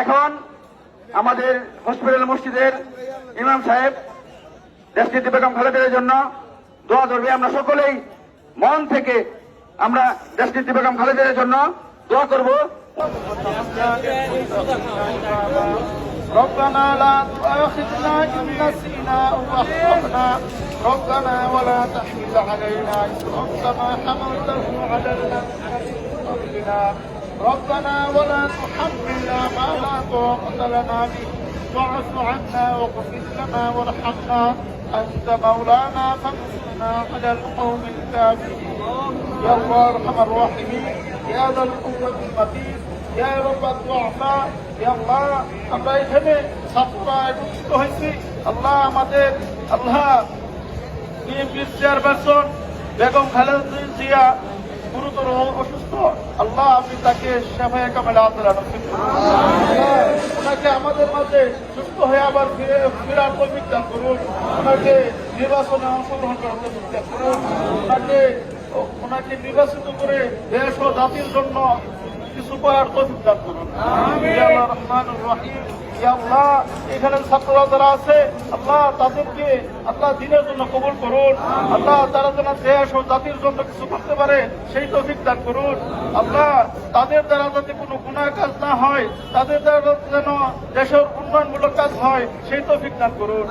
এখন আমাদের হসপিটাল মসজিদের ইমাম সাহেব দেশনেত্রী বেগম খালেদার জন্য দোয়া করবে। আমরা সকলেই মন থেকে আমরা দেশনেত্রী বেগম খালেদার জন্য দোয়া করব। ربنا لا تؤاخذنا إن نسينا أو أخطأنا ربنا ولا تحمل علينا إصرا كما حملته على الذين من قبلنا ربنا ولا تحملنا ما لا طاقة لنا به واعف عنا واغفر لنا وارحمنا أنت مولانا فانصرنا على القوم الكافرين يا الله أرحم الراحمين يا ذا القوة المتين يا رب الضعفاء يا الله আমরা এখানে ছাত্ররা একত্রিত হয়েছি। আল্লাহ আমাদের আল্লাহ বিএনপির চেয়ারপারসন বেগম খালেদা জিয়া গুরুতর অসুস্থ। আল্লাহ আপনি তাকে সেবায়ে কামেলা আল্লাহ নসিব করুন। ওনাকে আমাদের মাঝে সুস্থ হয়ে আবার ফেরার তৌফিক দান করুন। ওনাকে নির্বাচনে অংশগ্রহণ করার তৌফিক দান করুন। ওনাকে নির্বাচিত করে দেশ ও জাতির জন্য কিছু করার তৌফিক দান করুন। ইয়া আল্লাহ রহমানুর রহিম, ইয়া আল্লাহ এখানে ছাত্ররা যারা আছে আল্লাহ তাদেরকে আল্লাহ দিনের জন্য কবুল করুন। আল্লাহ তারা যেন দেশ ও জাতির জন্য কিছু করতে পারে সেই তৌফিক দান করুন। আল্লাহ তাদের দ্বারা যাতে কোনো গুনাহ কাজ না হয়, তাদের দ্বারা যেন দেশের উন্নয়নমূলক কাজ হয় সেই তৌফিক দান করুন।